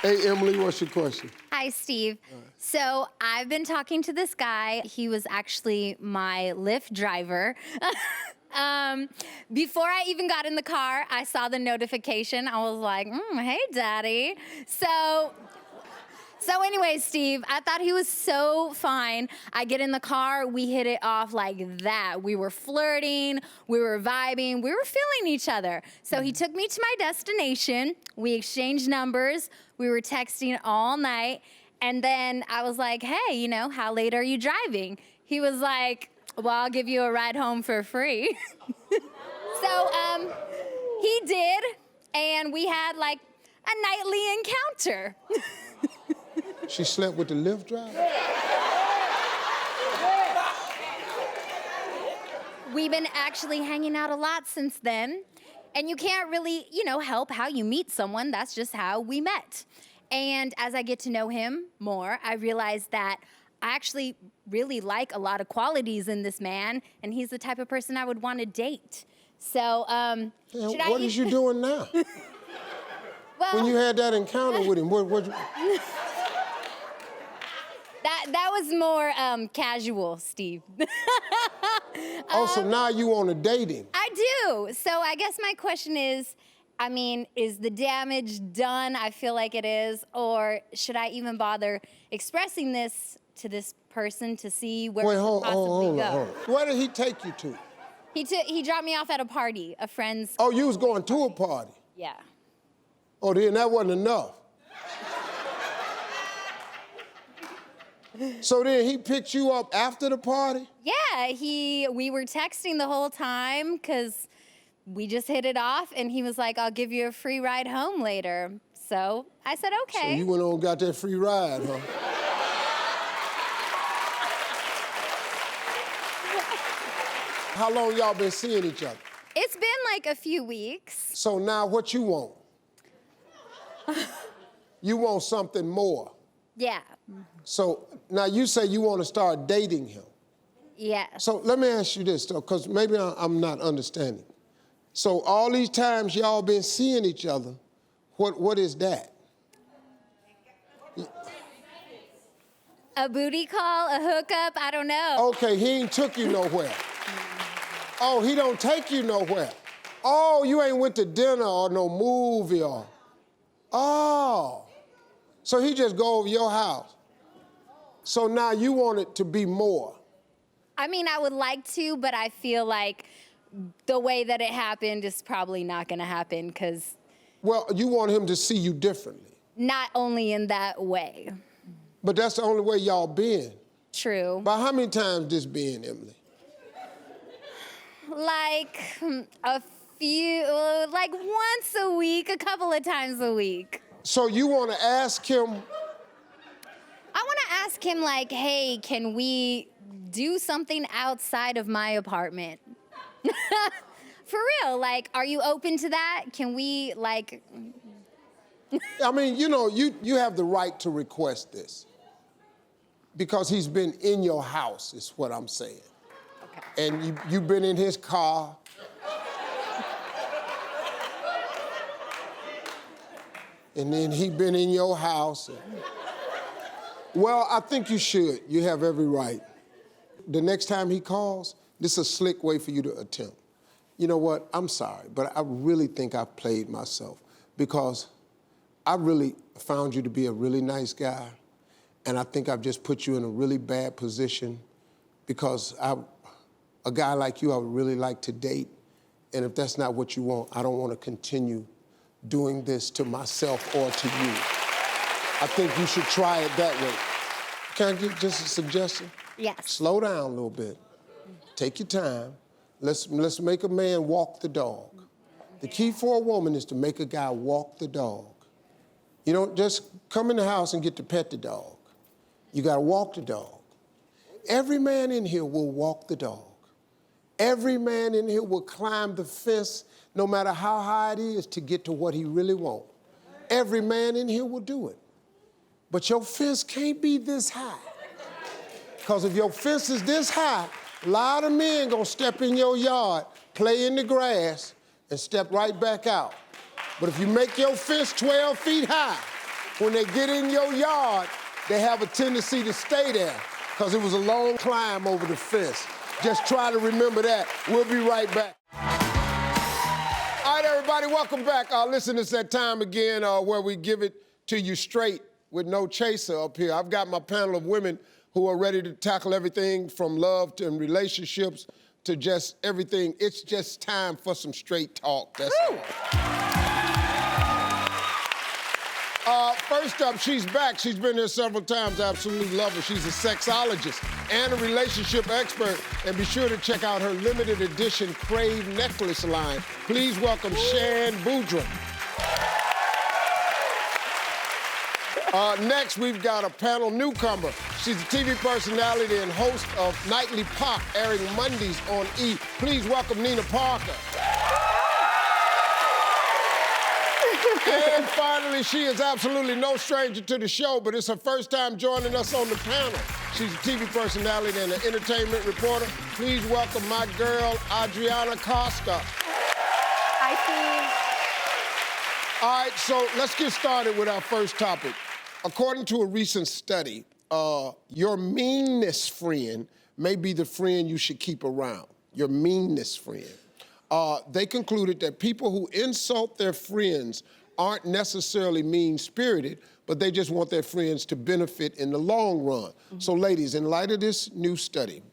Hey, Emily, what's your question? Hi, Steve. So I've been talking to this guy. He was actually my Lyft driver. Before I even got in the car, I saw the notification. I was like, hey, daddy. So anyway, Steve, I thought he was so fine. I get in the car, we hit it off like that. We were flirting, we were vibing, we were feeling each other. So he took me to my destination, we exchanged numbers, we were texting all night, and then I was like, hey, you know, how late are you driving? He was like, well, I'll give you a ride home for free. So he did, and we had like a nightly encounter. She slept with the Lyft driver? We've been actually hanging out a lot since then. And you can't really, help how you meet someone. That's just how we met. And as I get to know him more, I realize that I actually really like a lot of qualities in this man, and he's the type of person I would want to date. So, What is you doing now? Well, when you had that encounter with him, what That was more casual, Steve. So now you want to date him? I do. So I guess my question is, is the damage done? I feel like it is. Or should I even bother expressing this to this person to see where it could possibly go? Where did he take you to? He dropped me off at a party, a friend's. Oh, you was going to a party? Yeah. Oh, then that wasn't enough. So then he picked you up after the party? Yeah, we were texting the whole time because we just hit it off, and he was like, I'll give you a free ride home later. So I said, okay. So you went on and got that free ride, huh? How long y'all been seeing each other? It's been like a few weeks. So now what you want? You want something more? Yeah. So now you say you want to start dating him. Yeah. So let me ask you this, though, because maybe I'm not understanding. So all these times y'all been seeing each other, what is that? A booty call, a hookup, I don't know. Okay, he ain't took you nowhere. Oh, he don't take you nowhere. Oh, you ain't went to dinner or no movie or... Oh. So he just go over your house. So now you want it to be more. I would like to, but I feel like the way that it happened is probably not gonna happen because... Well, you want him to see you differently. Not only in that way. But that's the only way y'all been. True. By how many times this been, Emily? Like a few, like once a week, a couple of times a week. So you want to ask him? I want to ask him like, hey, can we do something outside of my apartment? For real, like, are you open to that? Can we, like... you have the right to request this because he's been in your house, is what I'm saying. Okay. And you've been in his car. And then he been in your house. Well, I think you should. You have every right. The next time he calls, this is a slick way for you to attempt. You know what? I'm sorry, but I really think I've played myself because I really found you to be a really nice guy, and I think I've just put you in a really bad position because a guy like you I would really like to date, and if that's not what you want, I don't want to continue doing this to myself or to you. I think you should try it that way. Can I give just a suggestion? Yes. Slow down a little bit. Take your time. Let's make a man walk the dog. The key for a woman is to make a guy walk the dog. You don't just come in the house and get to pet the dog. You got to walk the dog. Every man in here will walk the dog. Every man in here will climb the fence, no matter how high it is, to get to what he really wants. Every man in here will do it. But your fence can't be this high. Because if your fence is this high, a lot of men gonna step in your yard, play in the grass, and step right back out. But if you make your fence 12 feet high, when they get in your yard, they have a tendency to stay there because it was a long climb over the fence. Just try to remember that. We'll be right back. All right, everybody, welcome back. Listen, it's that time again where we give it to you straight with no chaser up here. I've got my panel of women who are ready to tackle everything from love to relationships to just everything. It's just time for some straight talk, that's all. First up, she's back. She's been here several times. I absolutely love her. She's a sexologist and a relationship expert. And be sure to check out her limited edition Crave necklace line. Please welcome Shan Boudreaux. Next, we've got a panel newcomer. She's a TV personality and host of Nightly Pop, airing Mondays on E! Please welcome Nina Parker. And finally, she is absolutely no stranger to the show, but it's her first time joining us on the panel. She's a TV personality and an entertainment reporter. Please welcome my girl, Adriana Costa. Hi, Steve. All right, so let's get started with our first topic. According to a recent study, your meanness friend may be the friend you should keep around. Your meanness friend. They concluded that people who insult their friends aren't necessarily mean-spirited, but they just want their friends to benefit in the long run. So ladies, in light of this new study,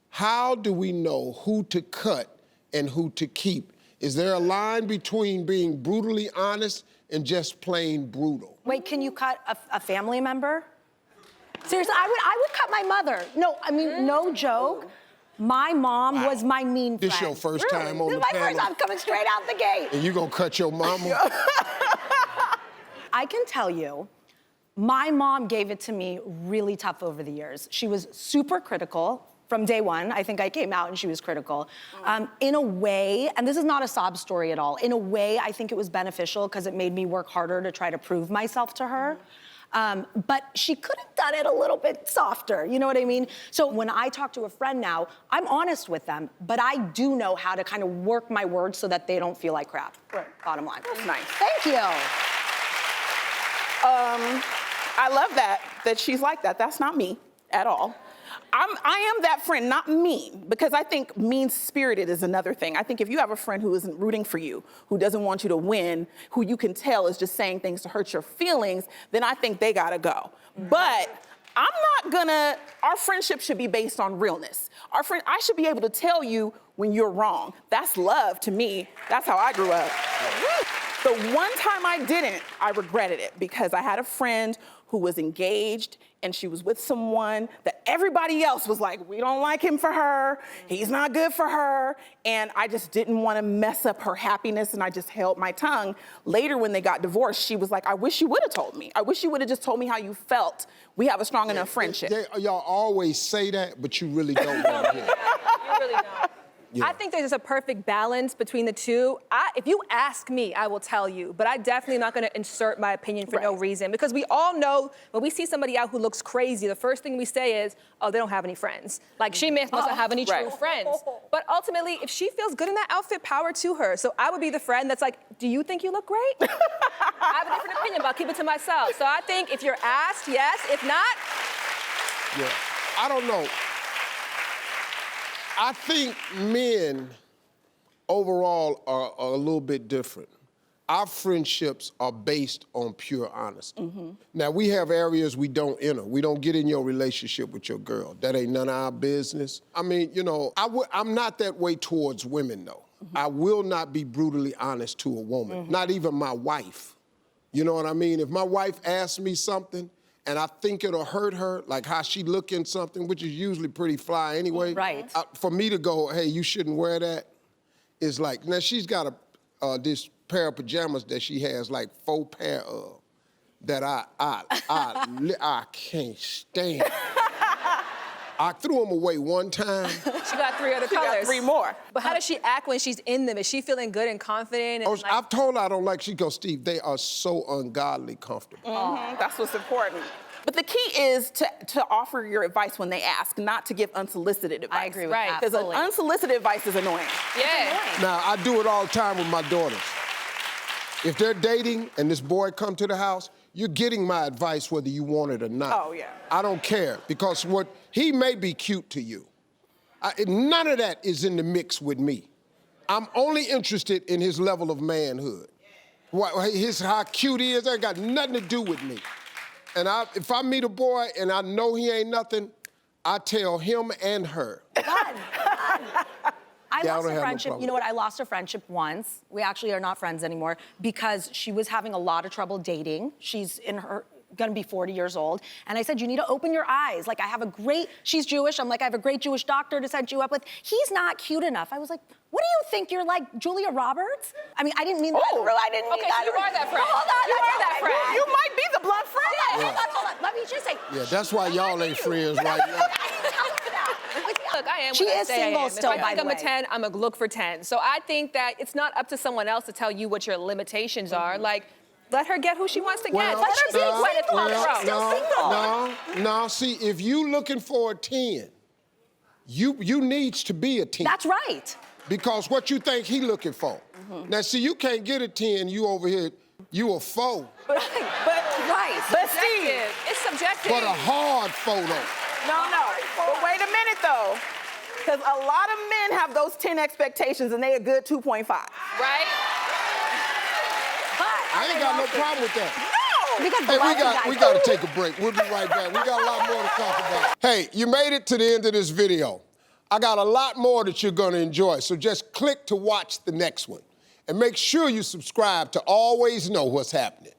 how do we know who to cut and who to keep? Is there a line between being brutally honest and just plain brutal? Wait, can you cut a family member? Seriously, I would cut my mother. No, I mean, no joke. My mom was my mean friend. This your first time on the panel? This is my first time coming straight out the gate. And you gonna cut your mama? I can tell you, my mom gave it to me really tough over the years. She was super critical from day one. I think I came out and she was critical. In a way, and this is not a sob story at all, in a way, I think it was beneficial because it made me work harder to try to prove myself to her. But she could have done it a little bit softer, you know what I mean? So when I talk to a friend now, I'm honest with them, but I do know how to kind of work my words so that they don't feel like crap. Right. Bottom line. That's nice. Thank you. I love that she's like that. That's not me at all. I am that friend, not mean, because I think mean-spirited is another thing. I think if you have a friend who isn't rooting for you, who doesn't want you to win, who you can tell is just saying things to hurt your feelings, then I think they gotta go. But our friendship should be based on realness. I should be able to tell you when you're wrong. That's love to me. That's how I grew up. The one time I didn't, I regretted it because I had a friend who was engaged and she was with someone that everybody else was like, we don't like him for her, he's not good for her, and I just didn't want to mess up her happiness and I just held my tongue. Later when they got divorced, she was like, I wish you would have told me. I wish you would have just told me how you felt. We have a strong enough friendship. Y'all always say that, but you really don't want to hear it. You really don't. Yeah. I think there's just a perfect balance between the two. If you ask me, I will tell you, but I definitely am not gonna insert my opinion for no reason, because we all know when we see somebody out who looks crazy, the first thing we say is, oh, they don't have any friends. Like, she must not have any true friends. But ultimately, if she feels good in that outfit, power to her. So I would be the friend that's like, do you think you look great? I have a different opinion, but I'll keep it to myself. So I think if you're asked, yes. If not, yeah, I don't know. I think men overall are a little bit different. Our friendships are based on pure honesty. Now, we have areas we don't enter. We don't get in your relationship with your girl. That ain't none of our business. I mean, you know, I'm not that way towards women, though. I will not be brutally honest to a woman, not even my wife. You know what I mean? If my wife asks me something, and I think it'll hurt her, like how she look in something, which is usually pretty fly anyway. Right. For me to go, hey, you shouldn't wear that, is like, now she's got this pair of pajamas that she has like 4 pair of that I can't stand. I threw them away one time. she got 3 other colors. Got 3 more. But how does she act when she's in them? Is she feeling good and confident? And I've told her I don't like, she goes, Steve, they are so ungodly comfortable. That's what's important. But the key is to offer your advice when they ask, not to give unsolicited advice. I agree with that. Because unsolicited advice is annoying. Yeah. Now, I do it all the time with my daughters. If they're dating and this boy come to the house, you're getting my advice whether you want it or not. Oh, yeah. I don't care, because he may be cute to you. None of that is in the mix with me. I'm only interested in his level of manhood. How cute he is, that got nothing to do with me. And if I meet a boy and I know he ain't nothing, I tell him and her. God. I Yeah, I lost don't a have no friendship. problem. You know what? I lost a friendship once. We actually are not friends anymore because she was having a lot of trouble dating. She's gonna be 40 years old. And I said, you need to open your eyes. Like, she's Jewish. I'm like, I have a great Jewish doctor to set you up with. He's not cute enough. I was like, what do you think? You're like Julia Roberts? I mean, I didn't mean that. Oh. I didn't mean Okay, that. so you are that friend. Hold on, You are that friend. You might be the blood friend. Hold on. Let me just say. Yeah, that's why y'all ain't friends right now. Look, I am. She what I is say I single am. still, If I by think the I'm way. a 10, I'm a look for 10. So I think that it's not up to someone else to tell you what your limitations are. Like, let her get who she wants to get. Let her be wedded to the throne. No. See, if you looking for a 10, you needs to be a 10. That's right. Because what you think he looking for. Now, see, you can't get a 10, you over here, you a foe. But Steve, it's subjective. But a hard foe, though. No. But wait a minute, though. Because a lot of men have those 10 expectations, and they a good 2.5. Right? I ain't got no problem with that. No! Because Hey, we got to take a break. We'll be right back. We got a lot more to talk about. Hey, you made it to the end of this video. I got a lot more that you're going to enjoy, so just click to watch the next one. And make sure you subscribe to always know what's happening.